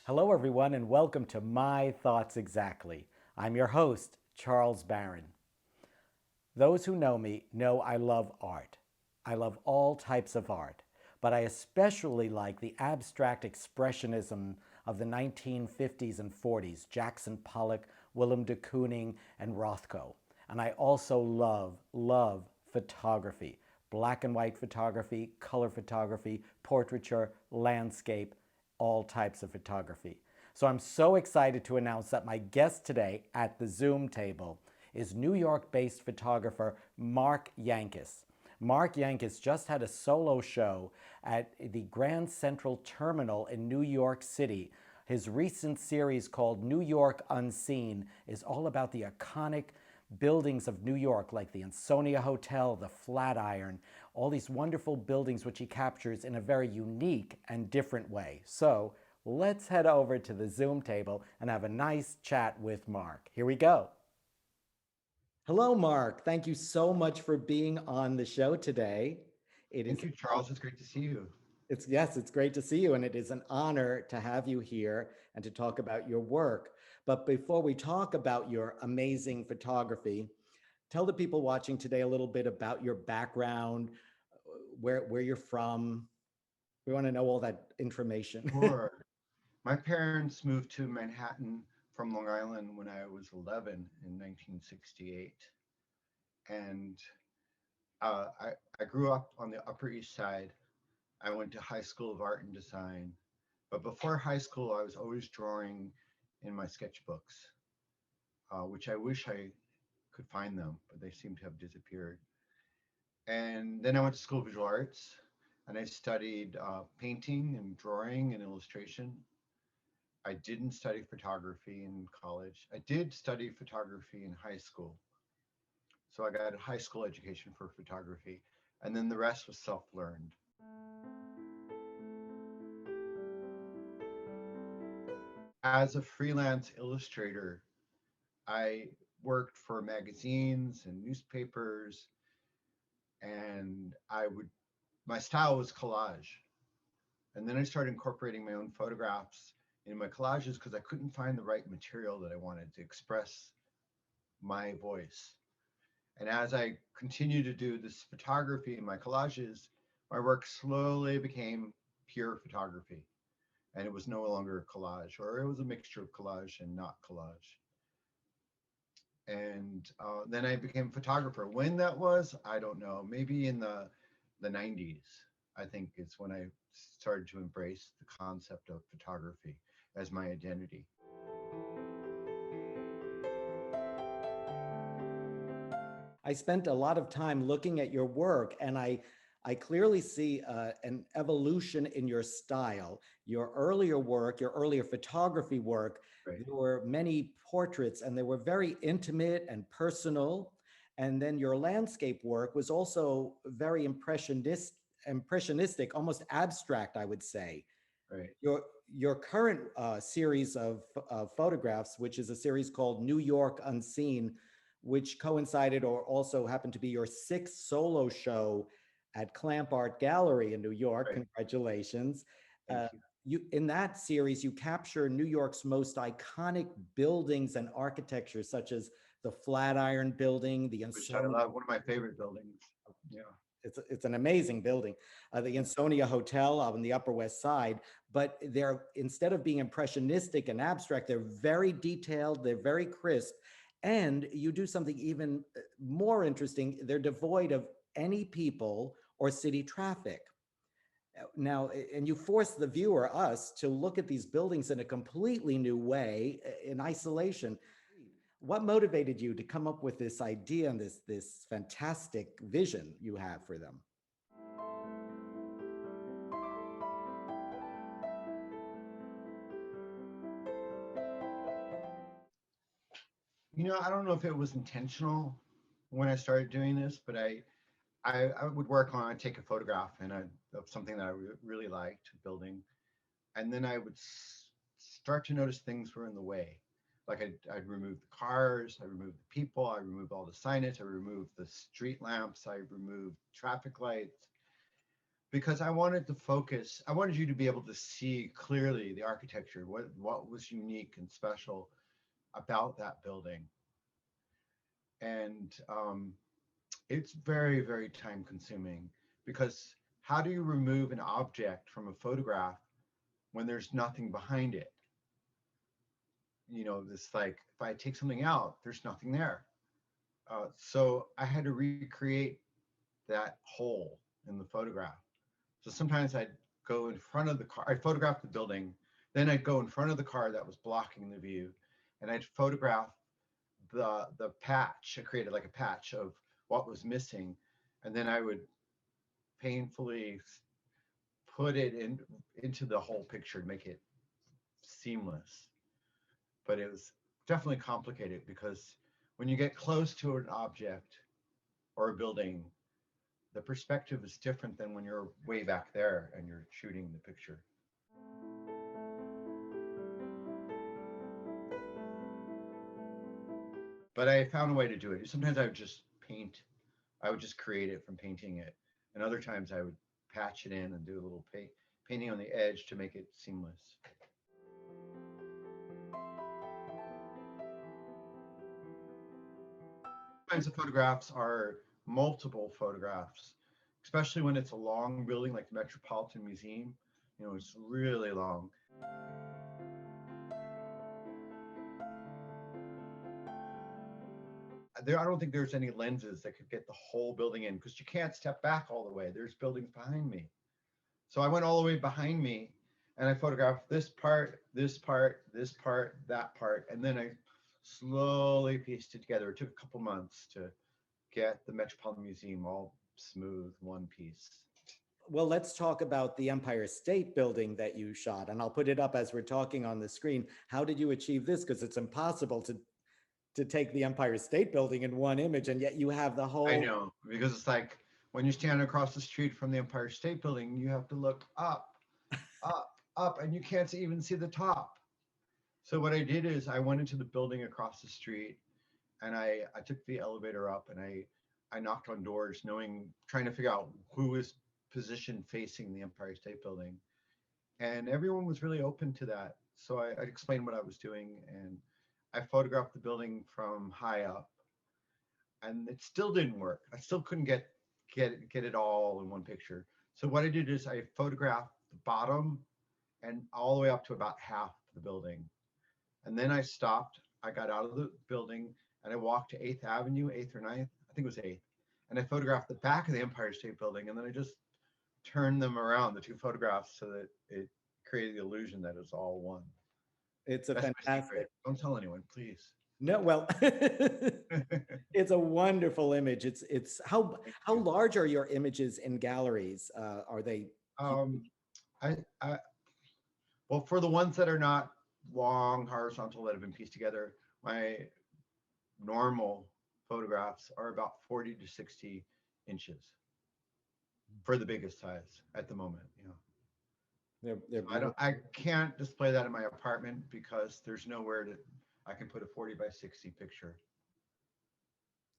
Hello, everyone, and welcome to My Thoughts Exactly. I'm your host, Charles Baran. Those who know me know I love art. I love all types of art, but I especially like the abstract expressionism of the 1950s and 40s, Jackson Pollock, Willem de Kooning, and Rothko. And I also love photography, black and white photography, color photography, portraiture, landscape, all types of photography. So I'm so excited to announce that my guest today at the Zoom table is New York-based photographer Marc Yankus. Marc Yankus just had a solo show at the Grand Central Terminal in New York City. His recent series called New York Unseen is all about the iconic buildings of New York, like the Ansonia Hotel, the Flatiron, all these wonderful buildings which he captures in a very unique and different way. So let's head over to the Zoom table and have a nice chat with Marc. Here we go. Hello, Marc. Thank you so much for being on the show today. It Thank is you, Charles. It's great to see you. it's yes, it's great to see you, and it is an honor to have you here and to talk about your work. But before we talk about your amazing photography, tell the people watching today a little bit about your background, where you're from. We want to know all that information. Sure. My parents moved to Manhattan from Long Island when I was 11 in 1968. And I grew up on the Upper East Side. I went to High School of Art and Design. But before high school, I was always drawing in my sketchbooks, which I wish I could find them, but they seem to have disappeared. And then I went to School of Visual Arts and I studied painting and drawing and illustration. I didn't study photography in college. I did study photography in high school. So I got a high school education for photography, and then the rest was self learned. As a freelance illustrator, I worked for magazines and newspapers, and my style was collage. And then I started incorporating my own photographs in my collages because I couldn't find the right material that I wanted to express my voice. And as I continued to do this photography in my collages, my work slowly became pure photography. And it was no longer collage, or it was a mixture of collage and not collage. And then I became a photographer. When that was, I don't know. Maybe in the 90s, I think it's when I started to embrace the concept of photography as my identity. I spent a lot of time looking at your work, and I clearly see an evolution in your style. Your earlier work, your earlier photography work, Right. there were many portraits, and they were very intimate and personal. And then your landscape work was also very impressionistic, almost abstract, I would say. Right. Your current series of photographs, which is a series called New York Unseen, which coincided or also happened to be your sixth solo show at Clamp Art Gallery in New York. Right. Congratulations. Thank Uh, you. you in that series, you capture New York's most iconic buildings and architecture, such as the Flatiron Building, the Which I Ansonia. love. One of my favorite buildings. Yeah. It's an amazing building, the Yeah. Ansonia Hotel on the Upper West Side. But they're, instead of being impressionistic and abstract, they're very detailed, they're very crisp, and you do something even more interesting. They're devoid of any people or city traffic. Now, and you force the viewer, us, to look at these buildings in a completely new way, in isolation. What motivated you to come up with this idea and this fantastic vision you have for them? I don't know if it was intentional when I started doing this, but I would work on, I'd take a photograph of something that I really liked, building, and then I would start to notice things were in the way. Like I'd remove the cars, I remove the people, I remove all the signage, I remove the street lamps, I remove traffic lights, because I wanted to focus. I wanted you to be able to see clearly the architecture, what was unique and special about that building. And it's very, very time consuming because how do you remove an object from a photograph when there's nothing behind it? You know, this like if I take something out, there's nothing there. So I had to recreate that hole in the photograph. So sometimes I'd go in front of the car, I'd photograph the building, then I'd go in front of the car that was blocking the view, and I'd photograph the patch. I created like a patch of what was missing, and then I would painfully put it into the whole picture to make it seamless. But it was definitely complicated because when you get close to an object or a building, the perspective is different than when you're way back there and you're shooting the picture. But I found a way to do it. Sometimes I would just paint, I would just create it from painting it. And other times I would patch it in and do a little painting on the edge to make it seamless. Kinds of photographs are multiple photographs, especially when it's a long building like the Metropolitan Museum. You know, it's really long. I don't think there's any lenses that could get the whole building in because you can't step back all the way. There's buildings behind me. So I went all the way behind me and I photographed this part, this part, this part, that part, and then I slowly pieced it together. It took a couple months to get the Metropolitan Museum all smooth, one piece. Well, let's talk about the Empire State Building that you shot, and I'll put it up as we're talking on the screen. How did you achieve this? Because it's impossible to take the Empire State Building in one image, and yet you have the I whole. know, because it's like when you stand across the street from the Empire State Building, you have to look up, up, up, and you can't even see the top. So what I did is I went into the building across the street and I took the elevator up and I knocked on doors knowing, trying to figure out who was positioned facing the Empire State Building. And everyone was really open to that. So I explained what I was doing and I photographed the building from high up and it still didn't work. I still couldn't get it all in one picture. So what I did is I photographed the bottom and all the way up to about half the building. And then I stopped. I got out of the building and I walked to 8th Avenue, 8th or 9th. I think it was 8th. And I photographed the back of the Empire State Building. And then I just turned them around, the two photographs, so that it created the illusion that it was all one. It's a That's my fantastic. secret. Don't tell anyone, please. No, well, it's a wonderful image. It's how large are your images in galleries? Are they huge? um, I well, for the ones that are not long horizontal that have been pieced together, my normal photographs are about 40 to 60 inches for the biggest size at the moment. You know, They're so beautiful. I can't display that in my apartment because there's nowhere to I can put a 40 by 60 picture.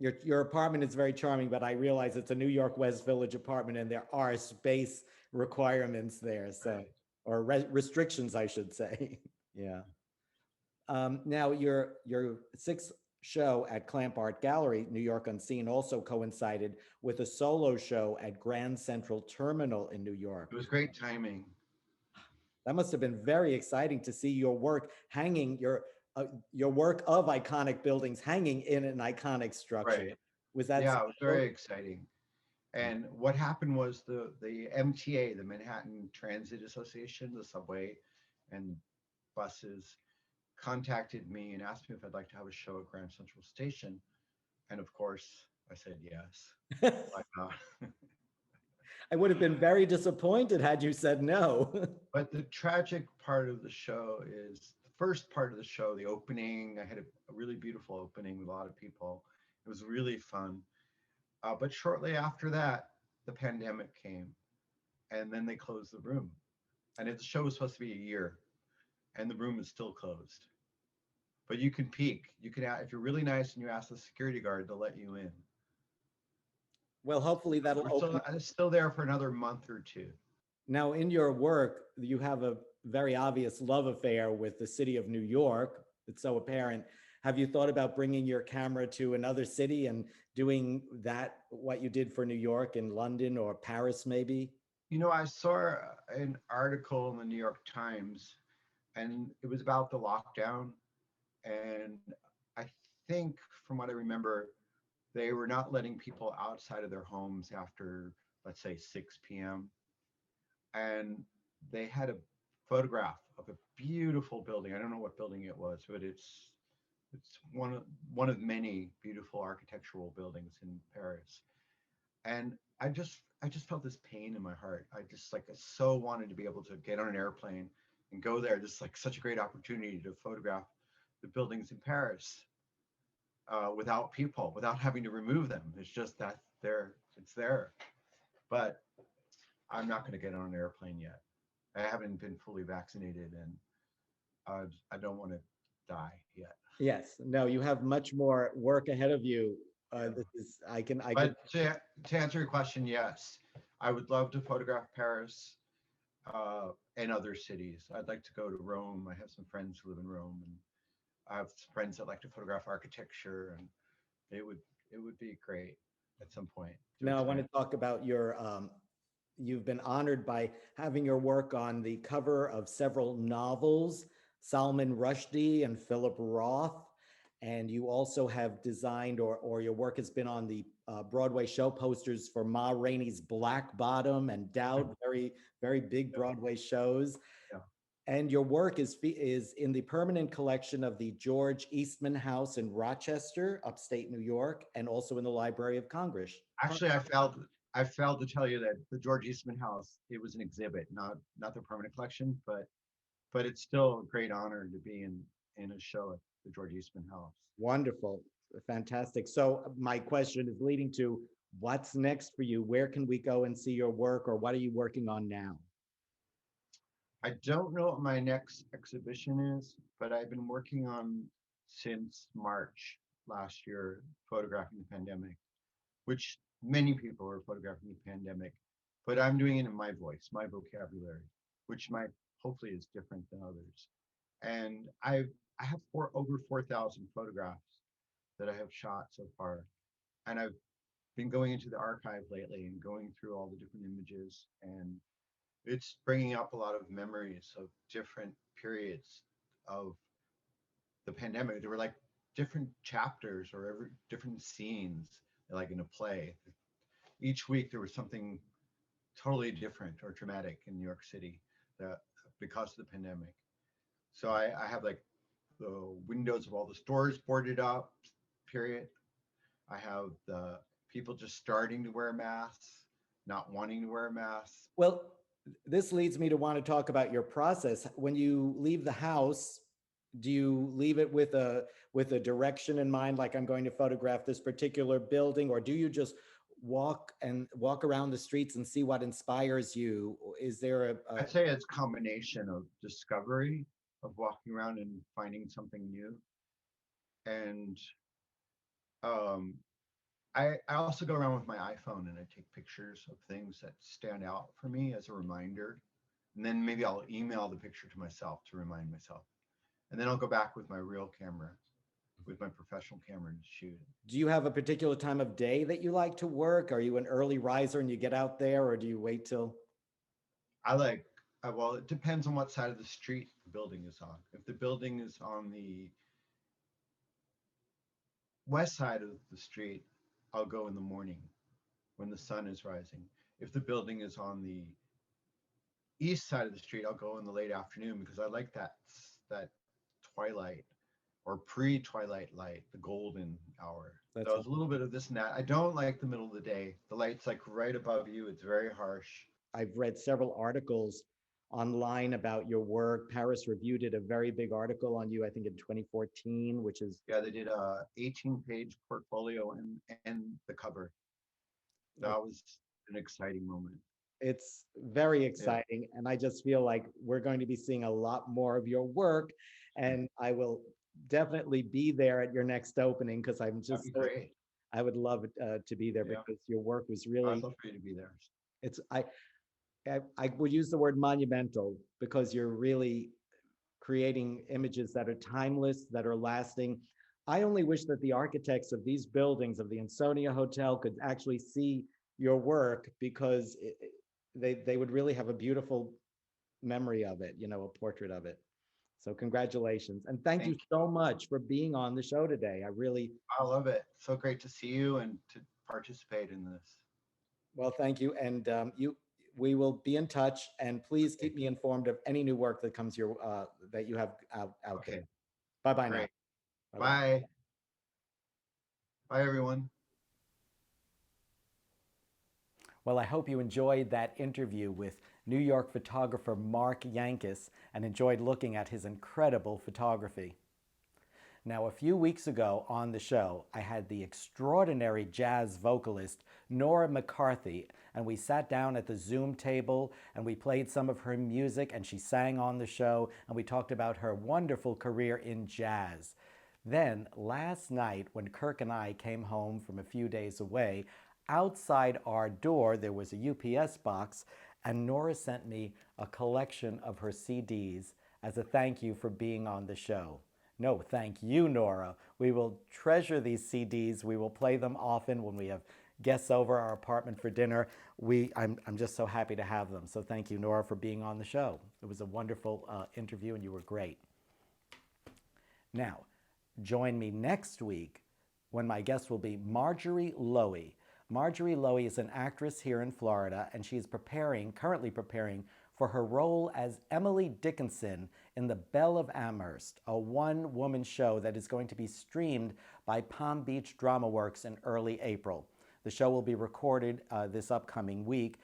Your apartment is very charming, but I realize it's a New York West Village apartment, and there are space requirements there, so Right. or restrictions, I should say. Yeah. Now, your sixth show at Clamp Art Gallery, New York Unseen, also coincided with a solo show at Grand Central Terminal in New York. It was great timing. That must have been very exciting to see your work hanging, your work of iconic buildings hanging in an iconic structure. Right. Was that Yeah, it was special? very exciting. And what happened was the MTA, the Manhattan Transit Association, the subway and buses, contacted me and asked me if I'd like to have a show at Grand Central Station. And of course, I said yes. Why not? I would have been very disappointed had you said no. But the tragic part of the show is the first part of the show, the opening. I had a really beautiful opening with a lot of people. It was really fun. But shortly after that, the pandemic came, and then they closed the room. And the show was supposed to be a year, and the room is still closed. But you can peek. You can, if you're really nice and you ask the security guard, they'll let you in. Well, hopefully that'll We're open. still there for another month or two. Now, in your work, you have a very obvious love affair with the city of New York. It's so apparent. Have you thought about bringing your camera to another city and doing that, what you did for New York in London or Paris, maybe? I saw an article in the New York Times, and it was about the lockdown. And I think, from what I remember, they were not letting people outside of their homes after, let's say, 6 p.m. And they had a photograph of a beautiful building. I don't know what building it was, but it's one of many beautiful architectural buildings in Paris. And I just felt this pain in my heart. I so wanted to be able to get on an airplane and go there. Just like such a great opportunity to photograph the buildings in Paris without people, without having to remove them. It's just that it's there. But I'm not going to get on an airplane yet. I haven't been fully vaccinated, and I don't want to die yet. Yes. No, you have much more work ahead of you. Yeah. This is, I can. But to answer your question, yes, I would love to photograph Paris and other cities. I'd like to go to Rome. I have some friends who live in Rome, and I have friends that like to photograph architecture, and it would it would be great at some point to Now, I want experience. to talk about your, you've been honored by having your work on the cover of several novels, Salman Rushdie and Philip Roth. And you also have designed, or your work has been on the Broadway show posters for Ma Rainey's Black Bottom and Doubt, very, very big Broadway shows. Yeah. And your work is in the permanent collection of the George Eastman House in Rochester, upstate New York, and also in the Library of Congress. Actually, I failed to tell you that the George Eastman House, it was an exhibit, not the permanent collection, but it's still a great honor to be in a show at the George Eastman House. Wonderful, fantastic. So my question is leading to what's next for you? Where can we go and see your work, or what are you working on now? I don't know what my next exhibition is, but I've been working on since March last year, photographing the pandemic, which many people are photographing the pandemic, but I'm doing it in my voice, my vocabulary, which might hopefully is different than others. And I have over 4,000 photographs that I have shot so far, and I've been going into the archive lately and going through all the different images, and it's bringing up a lot of memories of different periods of the pandemic. There were like different chapters or different scenes, like in a play. Each week there was something totally different or dramatic in New York City that because of the pandemic. So I have like the windows of all the stores boarded up, period. I have the people just starting to wear masks, not wanting to wear masks. Well, this leads me to want to talk about your process. When you leave the house, do you leave it with a direction in mind, like I'm going to photograph this particular building, or do you just walk around the streets and see what inspires you? Is there I'd say it's a combination of discovery, of walking around and finding something new. And um, I also go around with my iPhone and I take pictures of things that stand out for me as a reminder. And then maybe I'll email the picture to myself to remind myself. And then I'll go back with my real camera, with my professional camera and shoot. do you have a particular time of day that you like to work? Are you an early riser and you get out there, or do you wait till? I like, well, it depends on what side of the street the building is on. If the building is on the west side of the street, I'll go in the morning when the sun is rising. If the building is on the east side of the street, I'll go in the late afternoon because I like that twilight or pre-twilight light, the golden hour. That's So it's a little bit of this and that. I don't like the middle of the day. The light's like right above you. It's very harsh. I've read several articles online about your work. Paris Review did a very big article on you, I think in 2014, which is Yeah, they did a 18-page portfolio and the cover. That was an exciting moment. it's very Yeah, exciting. And I just feel like we're going to be seeing a lot more of your work. And I will definitely be there at your next opening because that'd be great. I would love to be there Yeah, because your work was I'd really, love for you to be there. it's, I would use the word monumental because you're really creating images that are timeless, that are lasting. I only wish that the architects of these buildings, of the Ansonia Hotel, could actually see your work because they would really have a beautiful memory of it, a portrait of it. So congratulations. And thank you Thank you. so much for being on the show today. I really, I love it. So great to see you and to participate in this. well, thank you. And we will be in touch and please Okay. keep me informed of any new work that comes that you have out there. Okay. Bye-bye now. Great. Bye-bye. Bye. Bye, everyone. Well, I hope you enjoyed that interview with New York photographer Marc Yankus and enjoyed looking at his incredible photography. Now, a few weeks ago on the show, I had the extraordinary jazz vocalist Nora McCarthy, and we sat down at the Zoom table and we played some of her music and she sang on the show and we talked about her wonderful career in jazz. Then, last night, when Kirk and I came home from a few days away, outside our door there was a UPS box and Nora sent me a collection of her CDs as a thank you for being on the show. No, thank you, Nora. We will treasure these CDs. We will play them often when we have guests over our apartment for dinner. I'm just so happy to have them. So thank you, Nora, for being on the show. It was a wonderful interview and you were great. Now, join me next week when my guest will be Marjorie Lowy. Marjorie Lowy is an actress here in Florida, and she's currently preparing for her role as Emily Dickinson in The Belle of Amherst, a one-woman show that is going to be streamed by Palm Beach Drama Works in early April. The show will be recorded this upcoming week.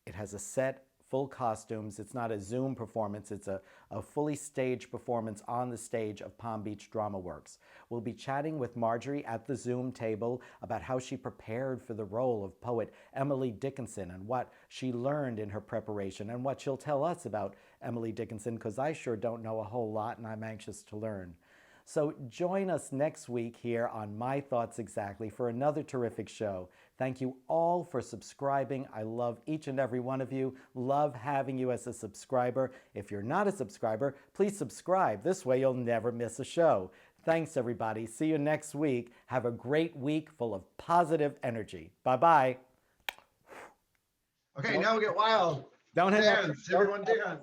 It has a set, full costumes. It's not a Zoom performance. It's a fully staged performance on the stage of Palm Beach Drama Works. We'll be chatting with Marjorie at the Zoom table about how she prepared for the role of poet Emily Dickinson and what she learned in her preparation and what she'll tell us about Emily Dickinson, because I sure don't know a whole lot and I'm anxious to learn. So join us next week here on My Thoughts Exactly for another terrific show. Thank you all for subscribing. I love each and every one of you. Love having you as a subscriber. If you're not a subscriber, please subscribe. This way you'll never miss a show. Thanks, everybody. See you next week. Have a great week full of positive energy. Bye-bye. Okay, now we get wild. Don't hang up. Dance, everyone dance.